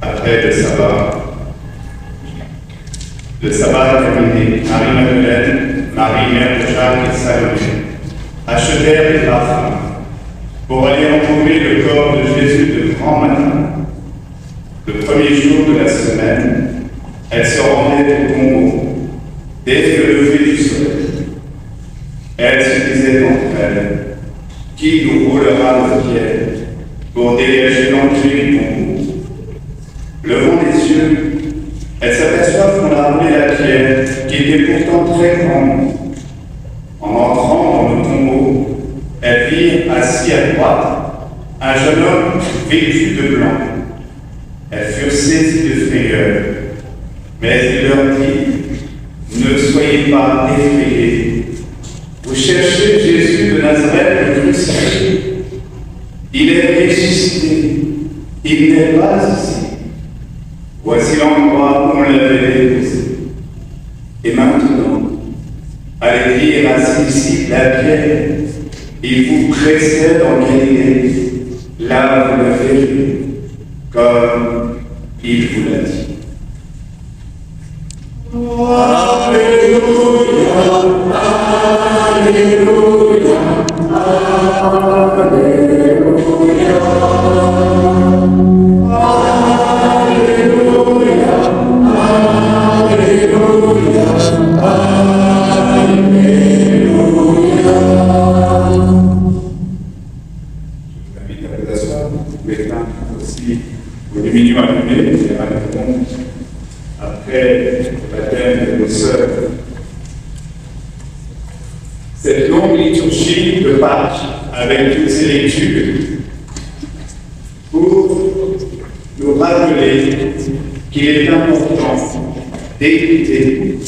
après le sabbat terminé, Marie-Madeleine, Marie, mère de Jacques et Salomé, achetèrent des parfums pour aller embaumer le corps de Jésus de grand matin. Le premier jour de la semaine, elles se rendaient au tombeau dès le lever du soleil. Elles se disaient entre elles: qui nous roulera de pierre pour dégager l'entrée du tombeau? Levant les yeux, elles s'aperçoivent qu'on a roulé la pierre, qui était pourtant très grande. En entrant dans le tombeau, elles virent assis à droite un jeune homme vêtu de blanc. Elles furent saisies de frayeur, mais il leur dit: ne soyez pas effrayés. Vous cherchez Jésus de Nazareth, le crucifié. Il est ressuscité. Il n'est pas ici. Voici l'endroit où on l'avait déposé. Et maintenant, allez dire à ses disciples la pierre. Il vous précède dans Galilée. Là, vous le verrez, comme il vous l'a dit. Alléluia, Alléluia, Alléluia, Alléluia, Alléluia, Alléluia. Je vous invite à vous asseoir. Vous pouvez éteindre aussi vos lumineux allumés, et rapidement, après le baptême de nos sœurs. Cette longue liturgie de Pâques, avec toutes ces lectures, pour nous rappeler qu'il est important d'écouter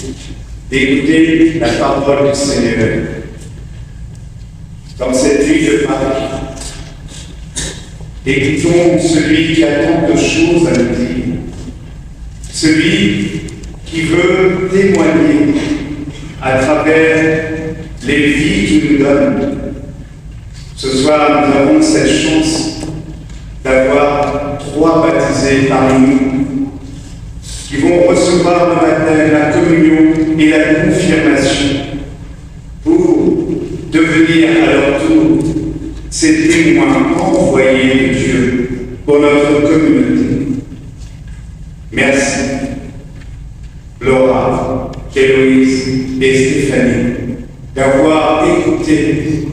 la parole du Seigneur. Dans cette nuit de Pâques, écoutons celui qui a tant de choses à nous dire, celui qui veut témoigner à travers les vies qu'il nous donne. Ce soir, nous avons cette chance d'avoir 3 baptisés parmi nous qui vont recevoir le baptême, la communion et la confirmation pour devenir à leur tour ces témoins envoyés de Dieu pour notre communauté. Merci, Laura, Héloïse et Stéphanie, d'avoir écouté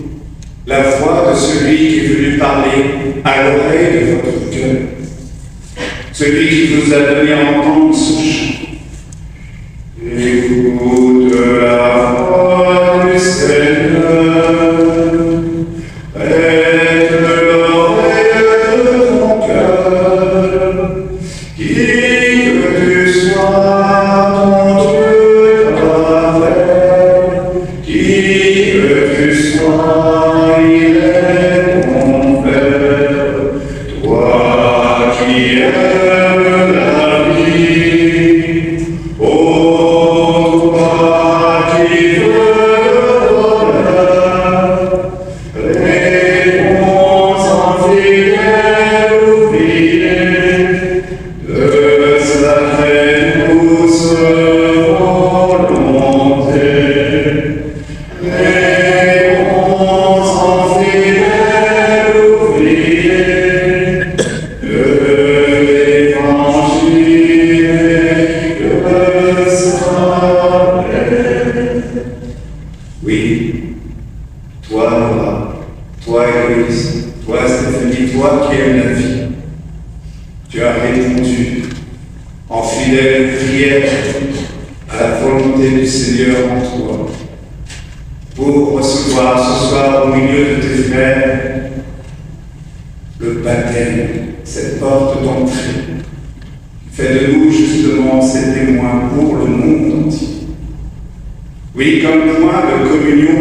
la voix de celui qui est venu parler à l'oreille de votre cœur, celui qui vous a donné à entendre ce chant. Écoute la voix du Seigneur, prête l'oreille de ton cœur, qui que tu sois ton Dieu parfait, qui que tu sois, il est ton Père, toi qui aimes la vie, oh toi qui veux le bonheur, réponds en fidèle ouvrier de sa très douce volonté. Réponds en fidèle ouvrier de l'évangile que s'appelle. Oui, toi, Laura, toi, Héloïse, toi, Stéphanie, toi qui aimes la vie, tu as répondu en fidèle prière à la volonté du Seigneur en toi, pour recevoir ce soir au milieu de tes frères le baptême, cette porte d'entrée. Fais de nous justement ces témoins pour le monde entier. Oui, comme point de communion,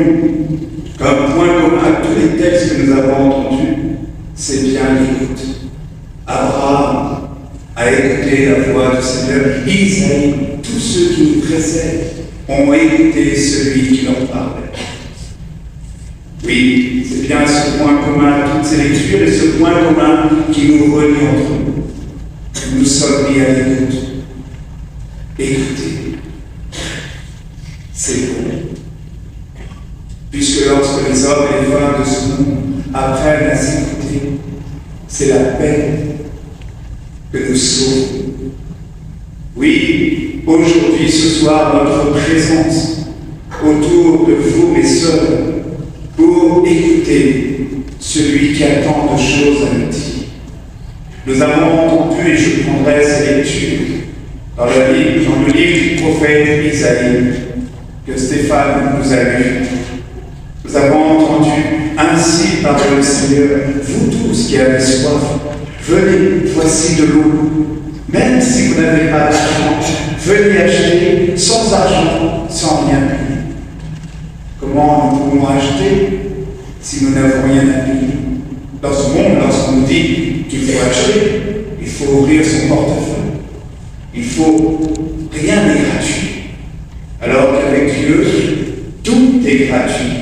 comme point commun à tous les textes que nous avons entendus, c'est bien l'écoute. Abraham a écouté la voix du Seigneur. Isaïe, tous ceux qui nous précèdent ont écouté celui qui leur parlait. Oui, c'est bien ce point commun à toutes ces lectures et ce point commun qui nous relie entre nous. nous sommes mis à l'écoute. Écoutez, c'est bon. Puisque lorsque les hommes et les femmes de ce monde apprennent à s'écouter, c'est la paix que nous sauvons. Oui, aujourd'hui, ce soir, notre présence autour de vous, mes sœurs, pour écouter celui qui a tant de choses à nous dire. Nous avons entendu, et je prendrai ces lectures, dans le livre du prophète Isaïe, que Stéphane nous a lu. Nous avons entendu ainsi par le Seigneur, vous tous qui avez soif, venez, voici de l'eau. Même si vous n'avez pas d'argent, venez acheter sans argent, sans rien payer. Comment nous pouvons acheter si nous n'avons rien à payer? Dans ce monde, lorsqu'on nous dit qu'il faut acheter, il faut ouvrir son portefeuille. Il faut... Rien n'est gratuit. Alors qu'avec Dieu, tout est gratuit.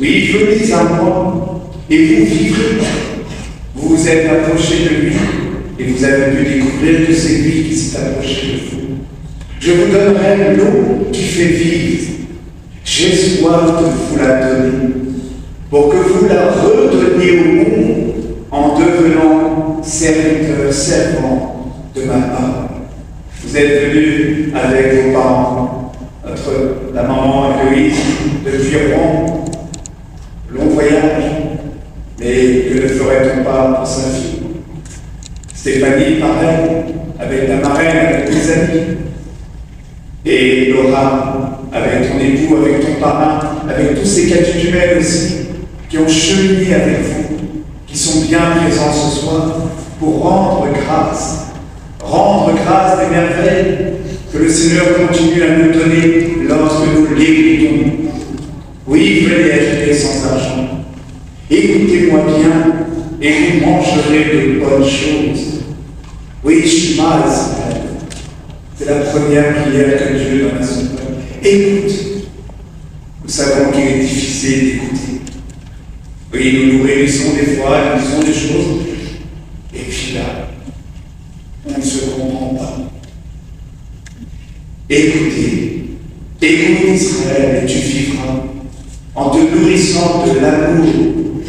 Oui, venez à moi et vous vivrez. Vous vous êtes approché de lui et vous avez pu découvrir que c'est lui qui s'est approché de vous. Je vous donnerai l'eau qui fait vivre. J'ai soif de vous la donner, pour que vous la redonniez au monde en devenant serviteurs, servants de ma part. Vous êtes venus avec vos parents, la maman Héloïse depuis Rouen, long voyage, mais que ne ferait-on pas pour sa fille? Stéphanie, pareil, avec ta marraine, avec tes amis. Et Laura, avec ton époux, avec ton parrain, avec tous ces catéchumènes aussi, qui ont cheminé avec vous, qui sont bien présents ce soir, pour rendre grâce des merveilles que le Seigneur continue à nous donner lorsque nous l'écoutons. Oui, venez acheter sans argent. Écoutez-moi bien, et vous mangerez de bonnes choses. Oui, Shema Israël. C'est la première prière que Dieu donne à son peuple. Écoute. Nous savons qu'il est difficile d'écouter. Oui, nous nous réunissons des fois, nous disons des choses, et puis là, on ne se comprend pas. Écoutez, écoute Israël, et tu vivras en te nourrissant de l'amour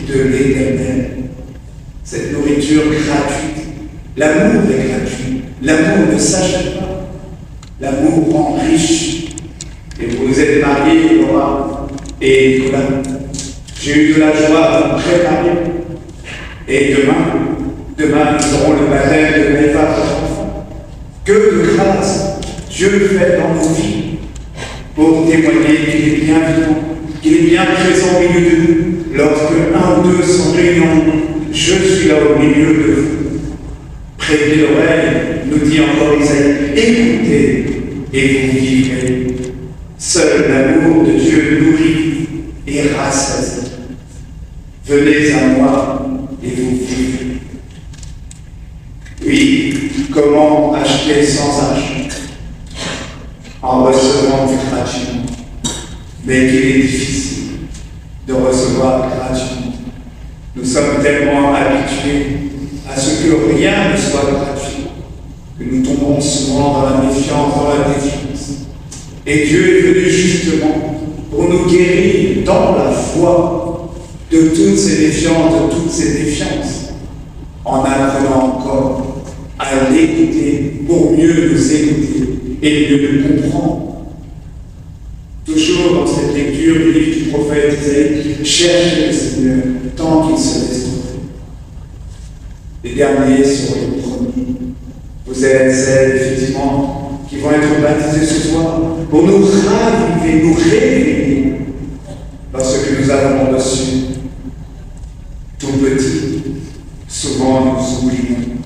de l'Éternel. Cette nourriture gratuite. L'amour est gratuit. L'amour ne s'achète pas. L'amour rend riche. Et vous êtes mariés, Laura et Nicolas. J'ai eu de la joie à vous préparer. Et demain, nous aurons le baptême de Maëva, votre enfant. Que de grâce Dieu fait dans nos vies pour témoigner qu'il est bien vivant, qu'il est bien présent au milieu de nous. Lorsque un ou deux sont réunis, je suis là au milieu de vous. Prêtez l'oreille, nous dit encore Isaïe, écoutez et vous vivrez. Seul l'amour de Dieu nourrit et rassasie. Venez à moi et vous vivrez. Oui, comment acheter sans argent? En recevant gratuitement. Mais qu'il est difficile de recevoir gratuitement. Nous sommes tellement habitués à ce que rien ne soit gratuit, que nous tombons souvent dans la méfiance, dans la défiance. Et Dieu est venu justement pour nous guérir dans la foi de toutes ces défiances, de toutes ces défiances, en apprenant encore à l'écouter pour mieux nous écouter et mieux le comprendre. Toujours dans cette lecture du livre du prophète Isaïe, cherchez le Seigneur tant qu'il se laisse trouver. Les derniers seront les premiers. Vous êtes celles, effectivement, qui vont être baptisées ce soir pour nous raviver, nous réveiller lorsque nous avons reçu tout petit. Souvent nous oublions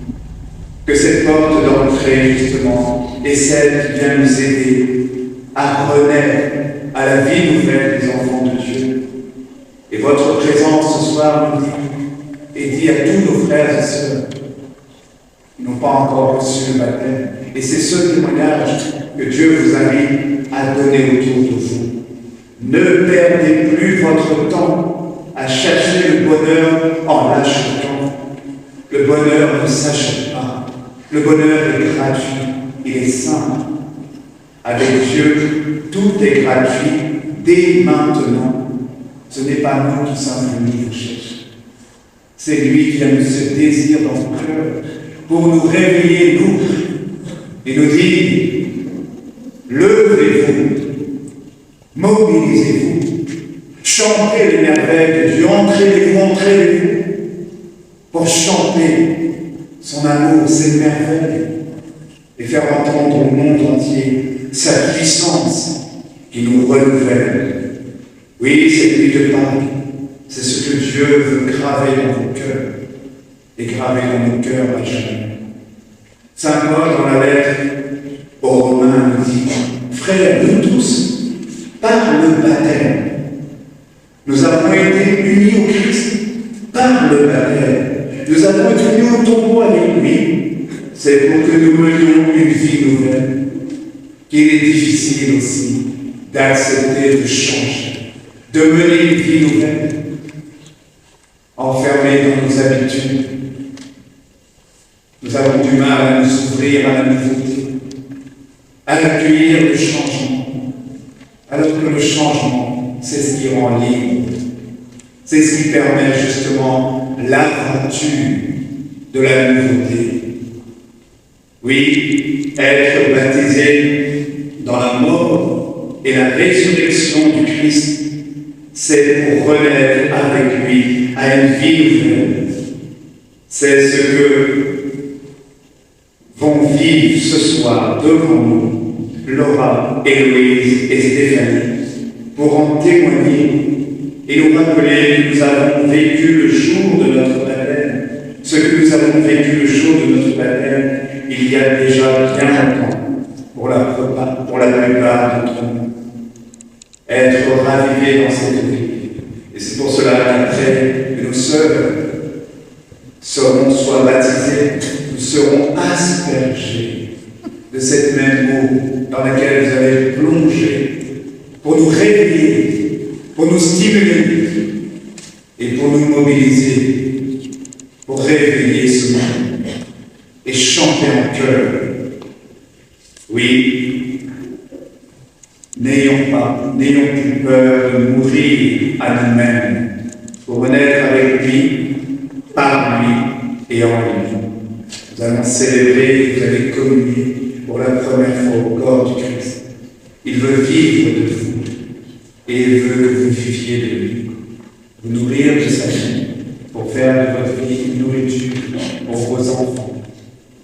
que cette porte d'entrée, justement, est celle qui vient nous aider à renaître à la vie nouvelle des enfants de Dieu. Et votre présence ce soir nous dit, et dit à tous nos frères et sœurs qui n'ont pas encore reçu le baptême, et c'est ce témoignage que Dieu vous invite à donner autour de vous. Ne perdez plus votre temps à chercher le bonheur en l'achetant. Le bonheur ne s'achète pas. Le bonheur est gratuit, il est simple. Avec Dieu, tout est gratuit dès maintenant. Ce n'est pas nous qui sommes venus vous chercher. C'est lui qui a mis ce désir dans son cœur pour nous réveiller, nous, et nous dire, levez-vous, mobilisez-vous, chantez les merveilles de Dieu, entrez-les-vous, pour chanter son amour, ses merveilles, et faire entendre au monde entier sa puissance qui nous renouvelle. Oui, cette nuit de Pâques, c'est ce que Dieu veut graver dans vos cœurs et graver dans nos cœurs à jamais. Saint Paul, dans la lettre aux Romains, nous dit, frères, nous tous, par le baptême, nous avons été unis au Christ, par le baptême. Nous avons été unis au tombeau avec lui. C'est pour que nous menions une vie nouvelle, qu'il est difficile aussi d'accepter de changer, de mener une vie nouvelle, enfermée dans nos habitudes. Nous avons du mal à nous ouvrir à la nouveauté, à accueillir le changement, alors que le changement, c'est ce qui rend libre. C'est ce qui permet justement l'aventure de la nouveauté. Oui, être baptisé dans la mort et la résurrection du Christ, c'est pour renaître avec lui à une vie nouvelle. C'est ce que vont vivre ce soir devant nous Laura, Héloïse et Stéphanie pour en témoigner et nous rappeler que nous avons vécu le jour de notre baptême, ce que nous avons vécu le jour de notre baptême il y a déjà bien longtemps, pour la plupart d'entre nous. Être ravivés dans cette vie. Et c'est pour cela qu'après que nous seuls serons soit baptisés, nous serons aspergés de cette même eau dans laquelle vous avez plongé pour nous réveiller, pour nous stimuler et pour nous mobiliser, pour réveiller ce monde et chanter en chœur. Oui, n'ayons plus peur de mourir à nous-mêmes pour renaître avec lui, par lui et en lui. Nous allons célébrer et vous allez communier pour la première fois au corps du Christ. Il veut vivre de vous et il veut que vous viviez de lui. Vous nourrir de sa vie pour faire de votre vie une nourriture pour vos enfants,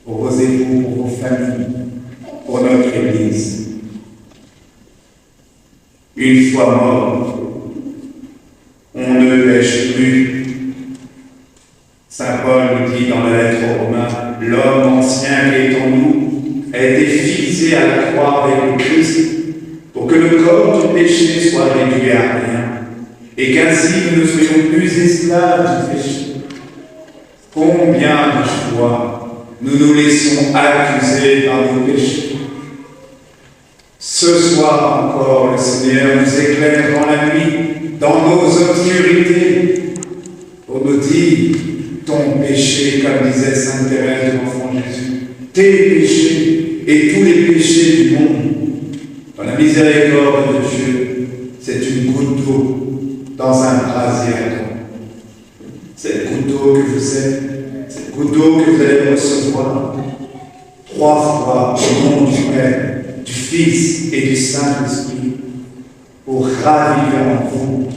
pour vos époux, pour vos familles, pour notre Église. Une fois mort, on ne pêche plus. Saint Paul nous dit dans la lettre aux Romains, l'homme ancien qui est en nous a été fixé à la croix avec le Christ pour que le corps du péché soit réduit à rien et qu'ainsi nous ne soyons plus esclaves du péché. Combien de fois nous nous laissons accuser par nos péchés. Ce soir encore, le Seigneur nous éclaire dans la nuit, dans nos obscurités, pour nous dire ton péché, comme disait Sainte Thérèse de l'Enfant Jésus, tes péchés et tous les péchés du monde. Dans la miséricorde de Dieu, c'est une goutte d'eau dans un brasier ardent. Cette goutte d'eau que vous êtes, cette goutte d'eau que vous allez recevoir 3 fois au nom du Père, du Fils et du Saint-Esprit, pour raviver en vous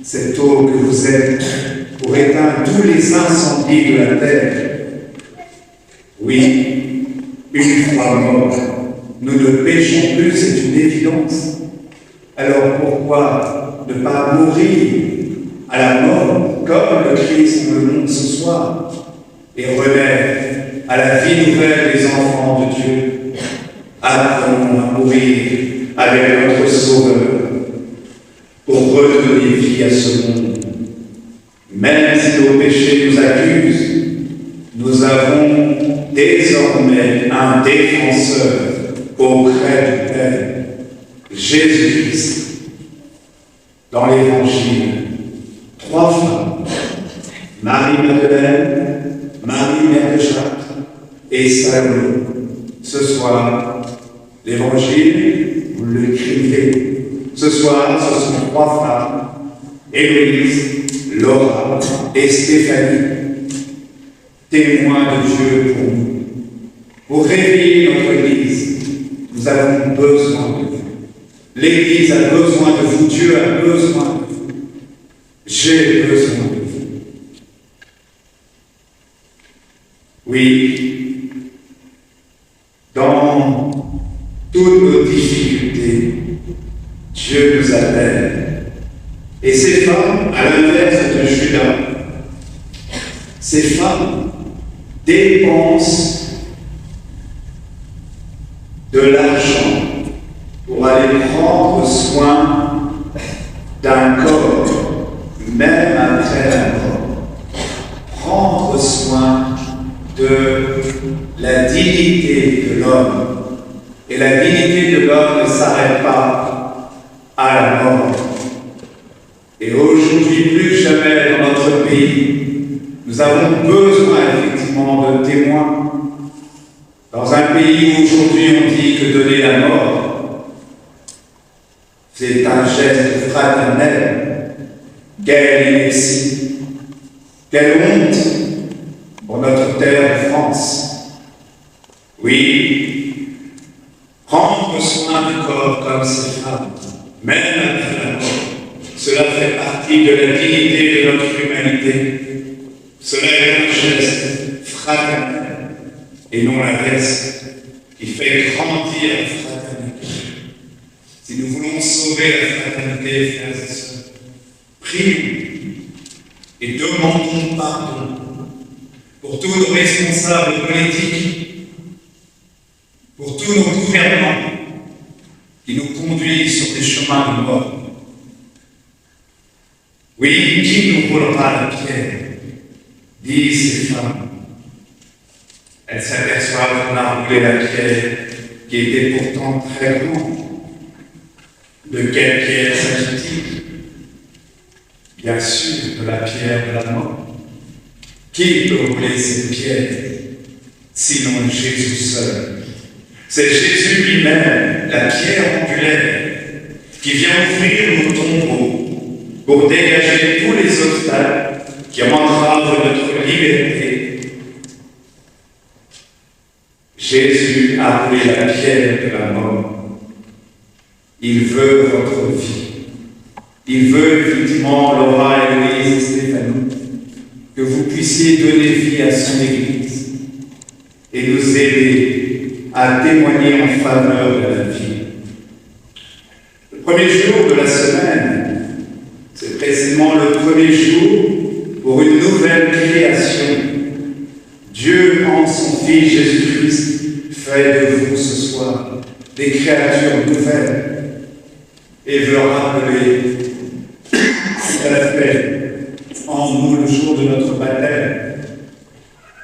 cette eau que vous êtes, pour éteindre tous les incendies de la terre. Oui, une fois mort, nous ne péchons plus, c'est une évidence. Alors pourquoi ne pas mourir à la mort, comme le Christ nous le montre ce soir, et renaître à la vie nouvelle des enfants de Dieu? Apprenons à mourir avec notre Sauveur pour redonner vie à ce monde. Même si nos péchés nous accusent, nous avons désormais un défenseur auprès du Père, Jésus-Christ. Dans l'Évangile, 3 femmes, Marie-Madeleine, Marie, mère de Jacques, et Salomon. Ce soir, l'évangile, vous l'écrivez. Ce soir, ce sont 3 femmes, Héloïse, Laura et Stéphanie, témoins de Dieu pour nous. Pour réveiller notre Église, nous avons besoin de vous. L'Église a besoin de vous, Dieu a besoin de vous. J'ai besoin de vous. Oui, dans toutes nos difficultés, Dieu nous appelle. Et ces femmes, à l'inverse de Judas, ces femmes dépensent de l'argent pour aller prendre soin d'un corps, même après la mort. Prendre soin de la dignité de l'homme. Et la dignité de l'homme ne s'arrête pas à la mort. Et aujourd'hui, plus que jamais dans notre pays, nous avons besoin effectivement de témoins. Dans un pays où aujourd'hui on dit que donner la mort, c'est un geste fraternel, quelle ineptie, quelle honte pour notre terre de France. Oui, prendre soin du corps comme ces femmes, même après la mort, cela fait partie de la dignité de notre humanité. Cela est un geste fraternel et non l'inverse, qui fait grandir la fraternité. Si nous voulons sauver la fraternité, frères et sœurs, prions et demandons pardon pour tous nos responsables politiques, pour tous nos gouvernants qui nous conduisent sur des chemins de mort. Oui, qui nous roulera la pierre, disent ces femmes. Elles s'aperçoivent qu'on a roulé la pierre qui était pourtant très grande. De quelle pierre s'agit-il? Bien sûr, de la pierre de la mort. Qui peut rouler cette pierre, sinon Jésus seul? C'est Jésus lui-même, la pierre angulaire, qui vient ouvrir nos tombeaux pour dégager tous les obstacles qui entravent notre liberté. Jésus a roulé la pierre de la mort. Il veut votre vie. Il veut effectivement, Laura, Héloïse et Stéphanie, que vous puissiez donner vie à son Église et nous aider à témoigner en faveur de la vie. Le premier jour de la semaine, c'est précisément le premier jour pour une nouvelle création. Dieu, en son Fils Jésus-Christ, fait de vous ce soir des créatures nouvelles et veut rappeler ce qu'elle a fait en nous le jour de notre baptême,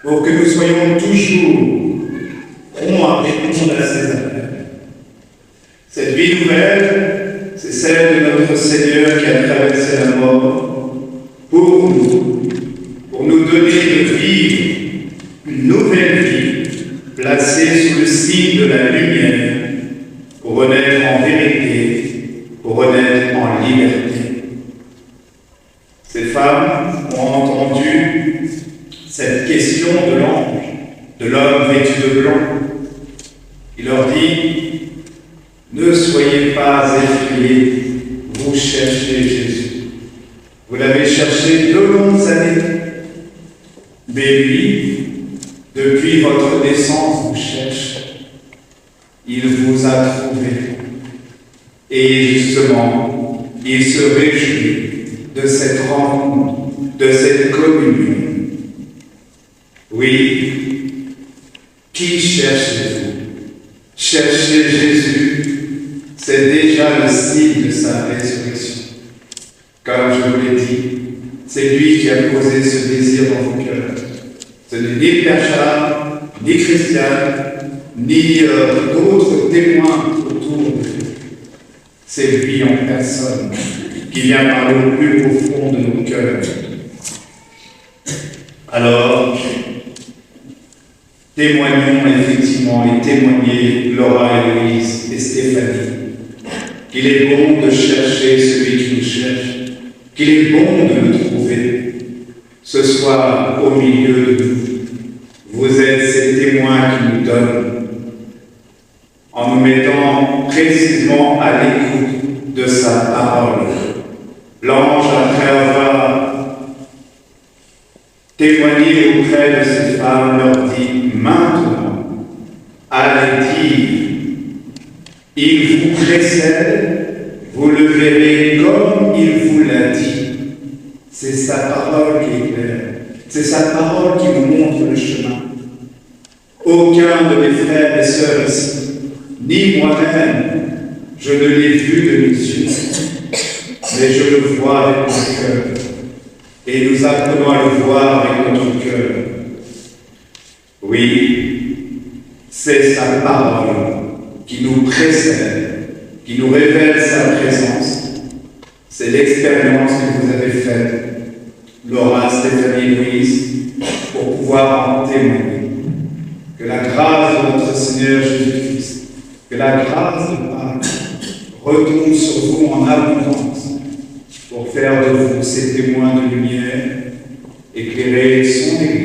pour que nous soyons toujours prompts à répondre à ses appels. Cette vie nouvelle, c'est celle de notre Seigneur qui a traversé la mort pour nous donner de vivre une nouvelle vie placée sous le signe de la lumière pour renaître en vérité, pour renaître en liberté. Ces femmes ont entendu cette question de l'ange, de l'homme vêtu de blanc. Il leur dit: ne soyez pas effrayés, vous cherchez Jésus. Vous l'avez cherché de longues années, mais lui, depuis votre naissance, vous cherche. Il vous a trouvé. Et justement, il se réjouit de cette rencontre, de cette communion. Oui, qui cherchez-vous? Cherchez Jésus, c'est déjà le signe de sa résurrection. Comme je vous l'ai dit, c'est lui qui a posé ce désir dans vos cœurs. Ce n'est ni Père Charles, ni Christiane, ni d'autres témoins autour de vous. C'est lui en personne qui vient parler au plus profond de nos cœurs. Alors, témoignons effectivement et témoignez, Laura, Héloïse et Stéphanie, qu'il est bon de chercher celui qui nous cherche, qu'il est bon de le trouver. Ce soir, au milieu de nous, vous êtes ces témoins qui nous donnent, en nous mettant précisément à l'écoute de sa parole. L'ange, après avoir témoigné auprès de ces femmes, leur dit: maintenant, allez dire, il vous précède, vous le verrez comme il vous l'a dit. C'est sa parole qui est claire, c'est sa parole qui vous montre le chemin. Aucun de mes frères et sœurs ici, ni moi-même, je ne l'ai vu de mes yeux, mais je le vois avec mon cœur. Et nous apprenons à le voir avec notre cœur. Oui, c'est sa parole qui nous précède, qui nous révèle sa présence. C'est l'expérience que vous avez faite, Laura, Stéphanie et Louise, pour pouvoir en témoigner. Que la grâce de notre Seigneur Jésus-Christ, que la grâce de Pâques retombe sur vous en abondance pour faire de vous ces témoins de lumière, éclairer son Église